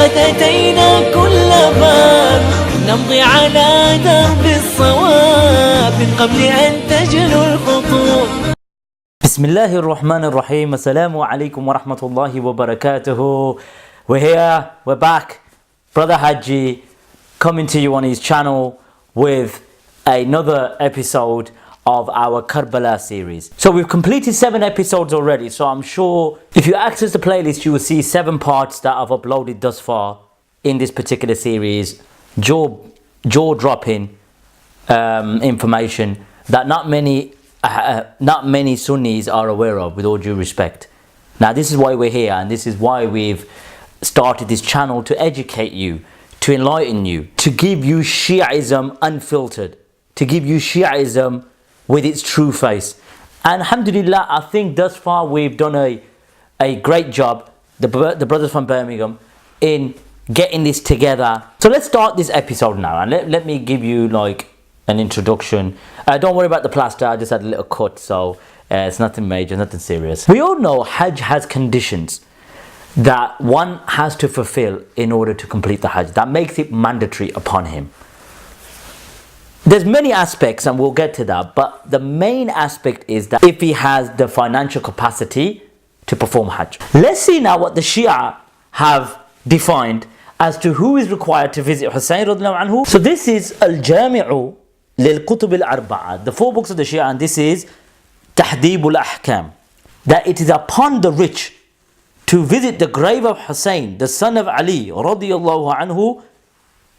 قد أتينا كل باب نمضي على درب الصواب من قبل أن تجلو الخطوط. بسم الله الرحمن الرحيم. السلام عليكم ورحمة الله وبركاته. We're here, we're back. Brother Haji coming to you on his channel with another episode of our Karbala series. So we've completed 7 episodes already, so I'm sure if you access the playlist you will see 7 parts that I've uploaded thus far in this particular series. Jaw-dropping information that not many Sunnis are aware of, with all due respect. Now this is why we're here, and this is why we've started this channel, to educate you, to enlighten you, to give you Shi'ism unfiltered, to give you Shi'ism with its true face. And alhamdulillah, I think thus far we've done a great job, the brothers from Birmingham, in getting this together. So let's start this episode now, and let me give you like an introduction. Don't worry about the plaster, I just had a little cut, so it's nothing major, nothing serious. We all know Hajj has conditions that one has to fulfill in order to complete the Hajj. That makes it mandatory upon him. There's many aspects, and we'll get to that, but the main aspect is that if he has the financial capacity to perform Hajj. Let's see now what the Shia have defined as to who is required to visit Hussain radiallahu anhu. So this is Al-Jami'u lil-Qutub al-Arba'a, the 4 books of the Shia, and this is Tehذيب الأحكام, that it is upon the rich to visit the grave of Hussain, the son of Ali radiallahu anhu,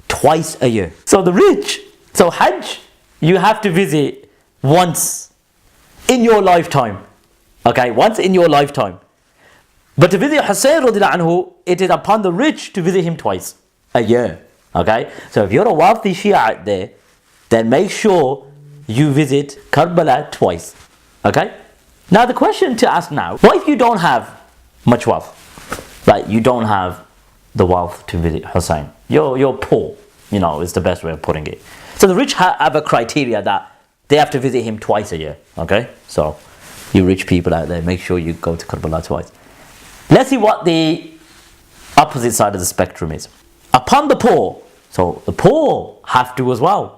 twice a year. So the rich, so Hajj, you have to visit once in your lifetime. Okay, once in your lifetime. But to visit Hussain radiallahu anhu, it is upon the rich to visit him twice a year. Okay, so if you're a wealthy Shia out there, then make sure you visit Karbala twice. Okay, now the question to ask now, what if you don't have much wealth? Like, you don't have the wealth to visit Hussain. You're poor, you know, is the best way of putting it. So the rich have a criteria that they have to visit him twice a year. Okay, so you rich people out there, make sure you go to Karbala twice. Let's see what the opposite side of the spectrum is. Upon the poor, so the poor have to as well.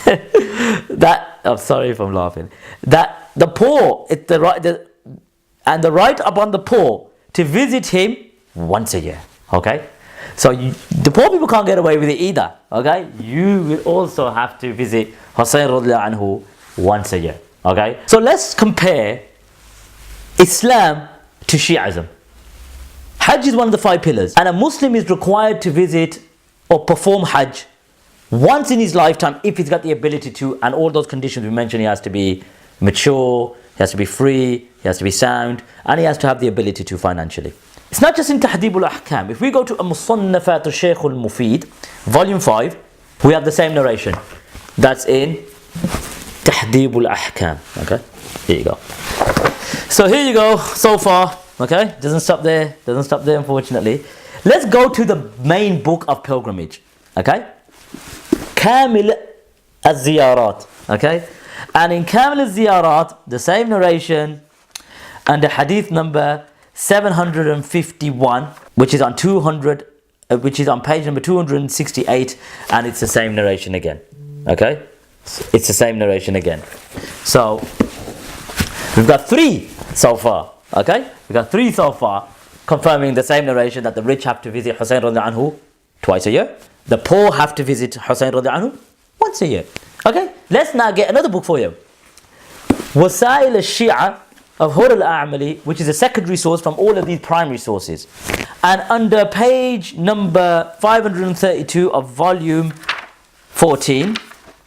I'm sorry if I'm laughing. That the poor, it's the right, the right upon the poor to visit him once a year. Okay, so the poor people can't get away with it either. Okay, you will also have to visit Hussain radiallahu anhu once a year. Okay, so let's compare Islam to Shi'ism. Hajj is one of the 5 pillars, and a Muslim is required to visit or perform Hajj once in his lifetime if he's got the ability to, and all those conditions we mentioned. He has to be mature, he has to be free, he has to be sound, and he has to have the ability to financially. It's not just in تهذيب الأحكام. If we go to مصنفات الشيخ المفيد, volume 5, we have the same narration. That's in تهذيب الأحكام. Okay, here you go. So here you go, so far. Okay, doesn't stop there unfortunately. Let's go to the main book of pilgrimage. Okay, Kامil الزيارات. Okay, and in Kامil الزيارات, the same narration, and the hadith number 751, which is on page number 268, and it's the same narration again. Okay, it's the same narration again. So we've got 3 so far. Okay, we've got 3 so far, confirming the same narration that the rich have to visit Hussain radiallahu anhu twice a year. The poor have to visit Hussain radiallahu anhu once a year. Okay, let's now get another book for you. Wasail al-Shia of Hur al-A'mali, which is a secondary source from all of these primary sources. And under page number 532 of volume 14,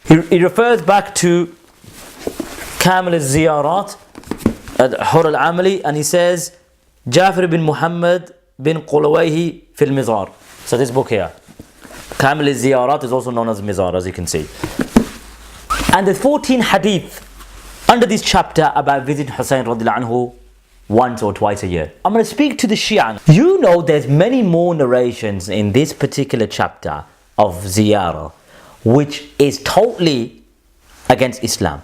he refers back to Kامil الزيارات Hur al-Amali, and he says Ja'far bin Muhammad bin قولويه في المزاره. So this book here, Kامil الزيارات, is also known as Mizare, as you can see. And there's 14 hadith under this chapter about visiting Hussain radiallahu anhu once or twice a year. I'm going to speak to the Shia. You know, there's many more narrations in this particular chapter of ziyarah which is totally against Islam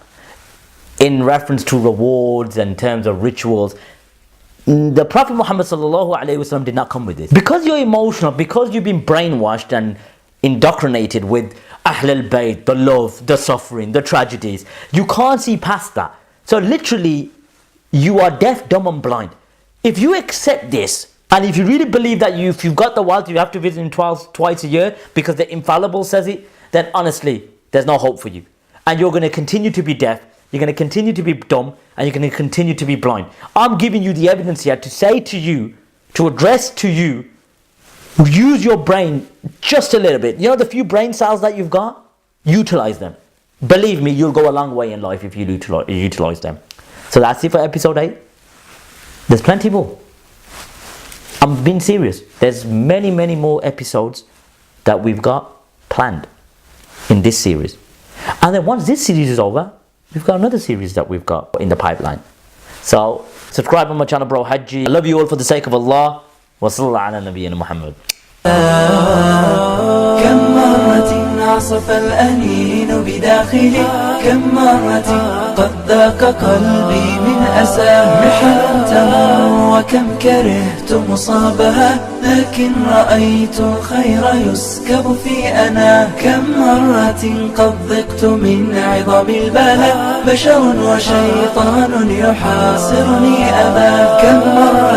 in reference to rewards and terms of rituals. The Prophet Muhammad sallallahu alaihi wasallam did not come with this. Because you're emotional, because you've been brainwashed and indoctrinated with Ahl al-Bayt, the love, the suffering, the tragedies, you can't see past that. So literally, you are deaf, dumb and blind. If you accept this, and if you really believe that if you've got the wealth, you have to visit him twice a year because the infallible says it, then honestly, there's no hope for you. And you're going to continue to be deaf, you're going to continue to be dumb, and you're going to continue to be blind. I'm giving you the evidence here to say to you, to address to you, use your brain just a little bit. You know the few brain cells that you've got? Utilize them. Believe me, you'll go a long way in life if you utilize them. So that's it for episode 8. There's plenty more. I'm being serious. There's many more episodes that we've got planned in this series. And then once this series is over, we've got another series that we've got in the pipeline. So subscribe on my channel, bro Hajji. I love you all for the sake of Allah. Wa sallallahu ala nabiyyina Muhammad. كم مرة عصف الأنين بداخلي كم مرة قد ذاق قلبي من أساه محن تمر وكم كرهت مصابها لكن رأيت الخير يسكب في أنا كم مرة قد ضقت من عظم البلاء بشر وشيطان يحاصرني أبا كم مرة